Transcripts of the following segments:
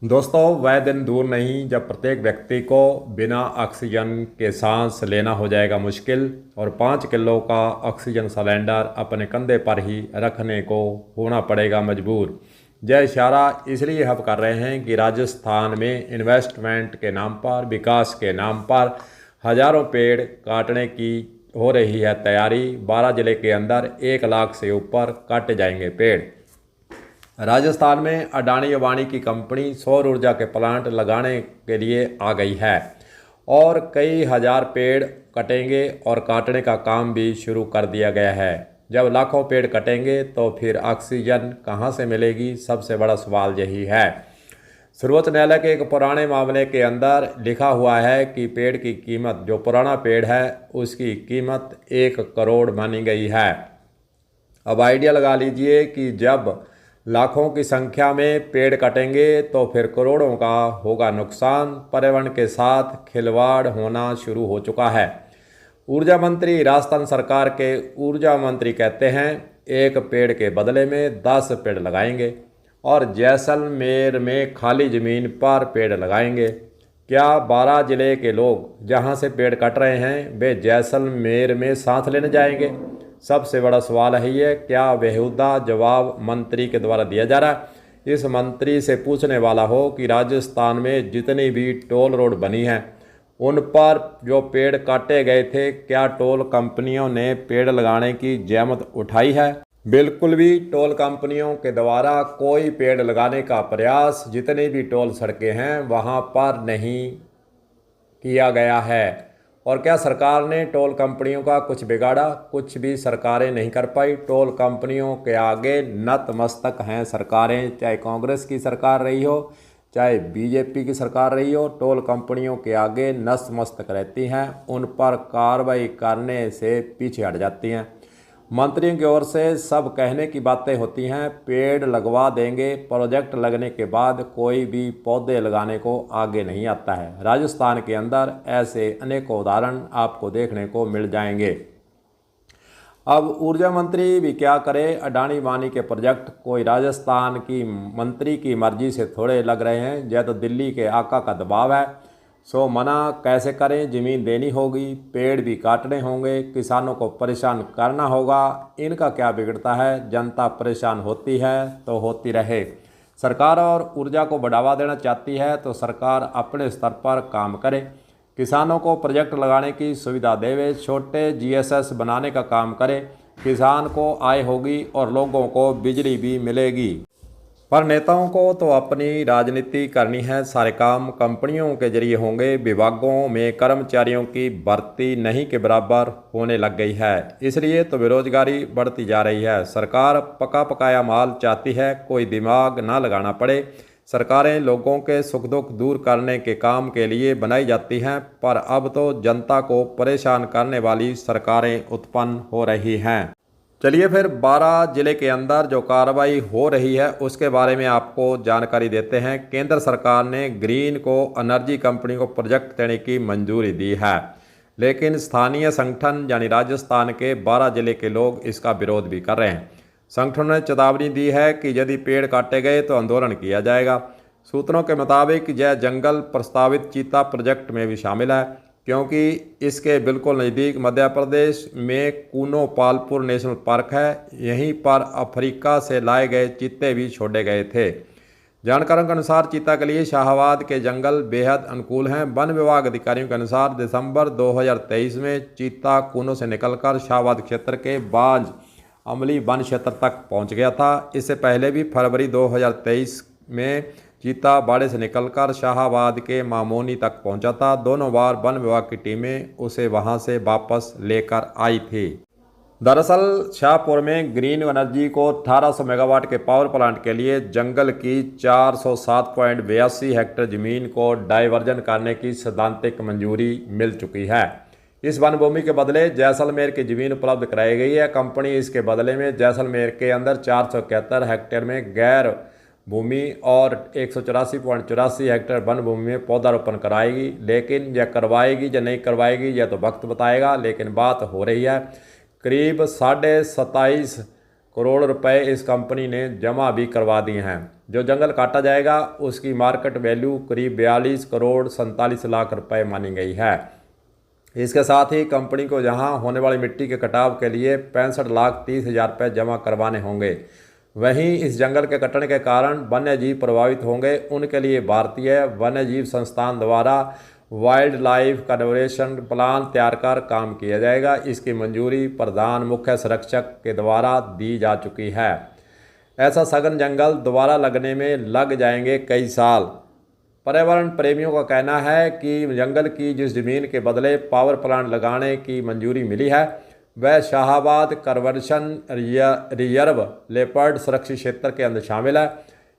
दोस्तों, वह दिन दूर नहीं जब प्रत्येक व्यक्ति को बिना ऑक्सीजन के सांस लेना हो जाएगा मुश्किल और 5 किलो का ऑक्सीजन सिलेंडर अपने कंधे पर ही रखने को होना पड़ेगा मजबूर। यह इशारा इसलिए हम कर रहे हैं कि राजस्थान में इन्वेस्टमेंट के नाम पर, विकास के नाम पर हजारों पेड़ काटने की हो रही है तैयारी। 12 जिले के अंदर 1 लाख से ऊपर काटे जाएंगे पेड़। राजस्थान में अडानी अंबानी की कंपनी सौर ऊर्जा के प्लांट लगाने के लिए आ गई है और कई हजार पेड़ कटेंगे और काटने का काम भी शुरू कर दिया गया है। जब लाखों पेड़ कटेंगे तो फिर ऑक्सीजन कहाँ से मिलेगी? सबसे बड़ा सवाल यही है। सर्वोच्च न्यायालय के एक पुराने मामले के अंदर लिखा हुआ है कि पेड़ की कीमत, जो पुराना पेड़ है उसकी कीमत 1 करोड़ मानी गई है। अब आइडिया लगा लीजिए कि जब लाखों की संख्या में पेड़ कटेंगे तो फिर करोड़ों का होगा नुकसान। पर्यावरण के साथ खिलवाड़ होना शुरू हो चुका है। ऊर्जा मंत्री, राजस्थान सरकार के ऊर्जा मंत्री कहते हैं 1 पेड़ के बदले में 10 पेड़ लगाएंगे और जैसलमेर में खाली ज़मीन पर पेड़ लगाएंगे। क्या 12 जिले के लोग जहां से पेड़ कट रहे हैं वे जैसलमेर में साथ लेने जाएंगे? सबसे बड़ा सवाल है ये, क्या बेहुदा जवाब मंत्री के द्वारा दिया जा रहा है? इस मंत्री से पूछने वाला हो कि राजस्थान में जितनी भी टोल रोड बनी है उन पर जो पेड़ काटे गए थे, क्या टोल कंपनियों ने पेड़ लगाने की जहमत उठाई है? बिल्कुल भी टोल कंपनियों के द्वारा कोई पेड़ लगाने का प्रयास जितनी भी टोल सड़कें हैं वहां पर नहीं किया गया है। और क्या सरकार ने टोल कंपनियों का कुछ बिगाड़ा? कुछ भी सरकारें नहीं कर पाई। टोल कंपनियों के आगे नतमस्तक हैं सरकारें, चाहे कांग्रेस की सरकार रही हो चाहे बीजेपी की सरकार रही हो, टोल कंपनियों के आगे नतमस्तक रहती हैं, उन पर कार्रवाई करने से पीछे हट जाती हैं। मंत्रियों की ओर से सब कहने की बातें होती हैं, पेड़ लगवा देंगे, प्रोजेक्ट लगने के बाद कोई भी पौधे लगाने को आगे नहीं आता है। राजस्थान के अंदर ऐसे अनेकों उदाहरण आपको देखने को मिल जाएंगे। अब ऊर्जा मंत्री भी क्या करे? अडानी अंबानी के प्रोजेक्ट कोई राजस्थान की मंत्री की मर्जी से थोड़े लग रहे हैं, यह तो दिल्ली के आका का दबाव है। सो मना कैसे करें? ज़मीन देनी होगी, पेड़ भी काटने होंगे, किसानों को परेशान करना होगा। इनका क्या बिगड़ता है? जनता परेशान होती है तो होती रहे। सरकार और ऊर्जा को बढ़ावा देना चाहती है तो सरकार अपने स्तर पर काम करे, किसानों को प्रोजेक्ट लगाने की सुविधा देवे, छोटे जीएसएस बनाने का काम करे, किसान को आय होगी और लोगों को बिजली भी मिलेगी। पर नेताओं को तो अपनी राजनीति करनी है, सारे काम कंपनियों के जरिए होंगे। विभागों में कर्मचारियों की भर्ती नहीं के बराबर होने लग गई है, इसलिए तो बेरोजगारी बढ़ती जा रही है। सरकार पका पकाया माल चाहती है, कोई दिमाग ना लगाना पड़े। सरकारें लोगों के सुख दुख दूर करने के काम के लिए बनाई जाती हैं, पर अब तो जनता को परेशान करने वाली सरकारें उत्पन्न हो रही हैं। चलिए फिर 12 जिले के अंदर जो कार्रवाई हो रही है उसके बारे में आपको जानकारी देते हैं। केंद्र सरकार ने ग्रीन को एनर्जी कंपनी को प्रोजेक्ट देने की मंजूरी दी है, लेकिन स्थानीय संगठन यानी राजस्थान के 12 जिले के लोग इसका विरोध भी कर रहे हैं। संगठनों ने चेतावनी दी है कि यदि पेड़ काटे गए तो आंदोलन किया जाएगा। सूत्रों के मुताबिक यह जंगल प्रस्तावित चीता प्रोजेक्ट में भी शामिल है, क्योंकि इसके बिल्कुल नज़दीक मध्य प्रदेश में कूनो पालपुर नेशनल पार्क है। यहीं पर अफ्रीका से लाए गए चीते भी छोड़े गए थे। जानकारों के अनुसार चीता के लिए शाहबाद के जंगल बेहद अनुकूल हैं। वन विभाग अधिकारियों के अनुसार दिसंबर 2023 में चीता कूनो से निकलकर शाहबाद क्षेत्र के बाज अमली वन क्षेत्र तक पहुंच गया था। इससे पहले भी फरवरी 2023 में चीता बाड़े से निकलकर शाहबाद के मामोनी तक पहुंचा था। दोनों बार वन विभाग की टीमें उसे वहां से वापस लेकर आई थी। दरअसल शाहपुर में ग्रीन एनर्जी को 1800 मेगावाट के पावर प्लांट के लिए जंगल की 407.82 हेक्टेयर जमीन को डाइवर्जन करने की सैद्धांतिक मंजूरी मिल चुकी है। इस वन भूमि के बदले जैसलमेर की जमीन उपलब्ध कराई गई है। कंपनी इसके बदले में जैसलमेर के अंदर 471 हेक्टेयर में गैर भूमि और 184.84 हेक्टेयर वन भूमि में पौधारोपण कराएगी। लेकिन यह करवाएगी या नहीं करवाएगी यह तो वक्त बताएगा, लेकिन बात हो रही है। करीब 27.5 करोड़ रुपए इस कंपनी ने जमा भी करवा दिए हैं। जो जंगल काटा जाएगा उसकी मार्केट वैल्यू करीब 42 करोड़ 47 लाख रुपए मानी गई है। इसके साथ ही कंपनी को यहाँ होने वाली मिट्टी के कटाव के लिए 65,30,000 रुपये जमा करवाने होंगे। वहीं इस जंगल के कटने के कारण वन्य जीव प्रभावित होंगे, उनके लिए भारतीय वन्य जीव संस्थान द्वारा वाइल्ड लाइफ कन्जर्वेशन प्लान तैयार कर काम किया जाएगा। इसकी मंजूरी प्रधान मुख्य संरक्षक के द्वारा दी जा चुकी है। ऐसा सघन जंगल दोबारा लगने में लग जाएंगे कई साल। पर्यावरण प्रेमियों का कहना है कि जंगल की जिस ज़मीन के बदले पावर प्लांट लगाने की मंजूरी मिली है वह शाहाबाद कन्वर्शन रिजर्व लेपर्ड सुरक्षित क्षेत्र के अंदर शामिल है।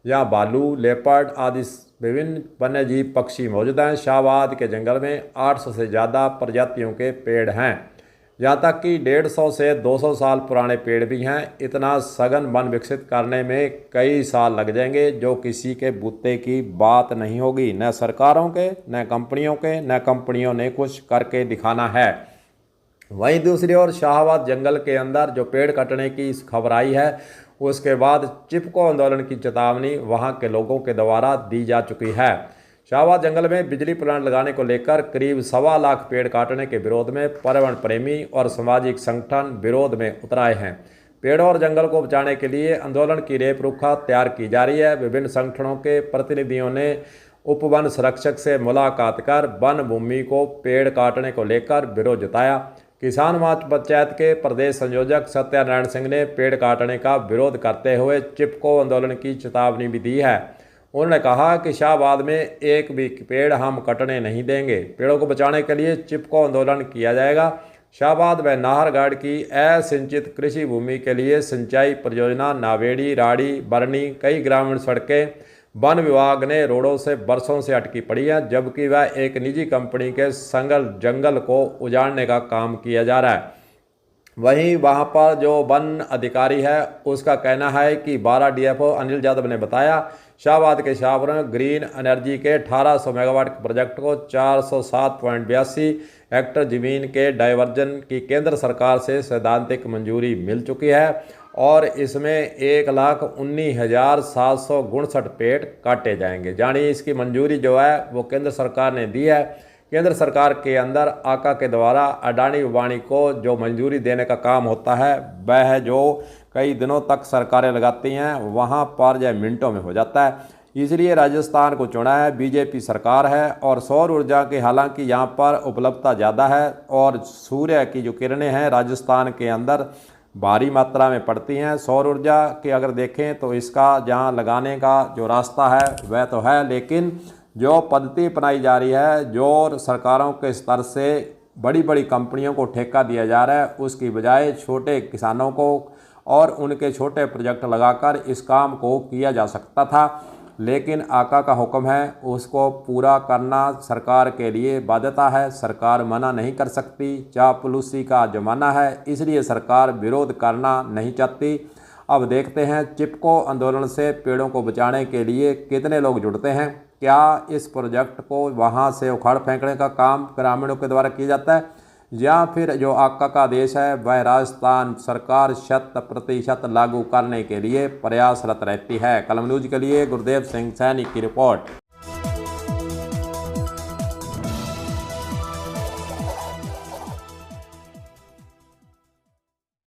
यहाँ भालू, लेपर्ड आदि विभिन्न वन्यजीव पक्षी मौजूद हैं। शाहाबाद के जंगल में 800 से ज़्यादा प्रजातियों के पेड़ हैं। यहाँ तक कि 150 से 200 साल पुराने पेड़ भी हैं। इतना सघन वन विकसित करने में कई साल लग जाएंगे, जो किसी के बूते की बात नहीं होगी, न सरकारों के, न कंपनियों के, न कंपनियों ने कुछ करके दिखाना है। वहीं दूसरी ओर शाहाबाद जंगल के अंदर जो पेड़ कटने की खबर आई है उसके बाद चिपको आंदोलन की चेतावनी वहां के लोगों के द्वारा दी जा चुकी है। शाहाबाद जंगल में बिजली प्लांट लगाने को लेकर करीब 1.25 लाख पेड़ काटने के विरोध में पर्यावरण प्रेमी और सामाजिक संगठन विरोध में उतर आए हैं। पेड़ों और जंगल को बचाने के लिए आंदोलन की रूपरेखा तैयार की जा रही है। विभिन्न संगठनों के प्रतिनिधियों ने उपवन संरक्षक से मुलाकात कर वन भूमि को पेड़ काटने को लेकर विरोध जताया। किसान मोर्चा पंचायत के प्रदेश संयोजक सत्यनारायण सिंह ने पेड़ काटने का विरोध करते हुए चिपको आंदोलन की चेतावनी भी दी है। उन्होंने कहा कि शाहाबाद में एक भी पेड़ हम कटने नहीं देंगे। पेड़ों को बचाने के लिए चिपको आंदोलन किया जाएगा। शाहाबाद व नाहरगढ़ की असिंचित कृषि भूमि के लिए सिंचाई परियोजना नावेड़ी, राड़ी, बरनी, कई ग्रामीण सड़कें वन विभाग ने रोडों से बरसों से अटकी पड़ी है, जबकि वह एक निजी कंपनी के जंगल को उजाड़ने का काम किया जा रहा है। वहीं वहां पर जो वन अधिकारी है उसका कहना है कि 12 DFO अनिल यादव ने बताया शाहाबाद के शाहपुर में ग्रीन एनर्जी के 1800 मेगावाट के प्रोजेक्ट को 407.82 हेक्टेयर जमीन के डाइवर्जन की केंद्र सरकार से सैद्धांतिक मंजूरी मिल चुकी है और इसमें 1,19,759 पेड़ काटे जाएंगे। जानिए इसकी मंजूरी जो है वो केंद्र सरकार ने दी है। केंद्र सरकार के अंदर आका के द्वारा अडानी अंबानी को जो मंजूरी देने का काम होता है वह जो कई दिनों तक सरकारें लगाती हैं वहाँ पर यह मिनटों में हो जाता है। इसलिए राजस्थान को चुना है। बीजेपी सरकार है और सौर ऊर्जा की हालांकि यहाँ पर उपलब्धता ज़्यादा है और सूर्य की जो किरणें हैं राजस्थान के अंदर भारी मात्रा में पड़ती हैं। सौर ऊर्जा की अगर देखें तो इसका जहाँ लगाने का जो रास्ता है वह तो है, लेकिन जो पद्धति अपनाई जा रही है, जो सरकारों के स्तर से बड़ी बड़ी कंपनियों को ठेका दिया जा रहा है, उसकी बजाय छोटे किसानों को और उनके छोटे प्रोजेक्ट लगाकर इस काम को किया जा सकता था। लेकिन आका का हुक्म है, उसको पूरा करना सरकार के लिए बाध्यता है। सरकार मना नहीं कर सकती। चापलूसी का ज़माना है, इसलिए सरकार विरोध करना नहीं चाहती। अब देखते हैं चिपको आंदोलन से पेड़ों को बचाने के लिए कितने लोग जुड़ते हैं। क्या इस प्रोजेक्ट को वहां से उखाड़ फेंकने का काम ग्रामीणों के द्वारा किया जाता है या फिर जो आका का आदेश है वह राजस्थान सरकार 100% लागू करने के लिए प्रयासरत रहती है। कलम न्यूज़ के लिए गुरदेव सिंह सैनी की रिपोर्ट।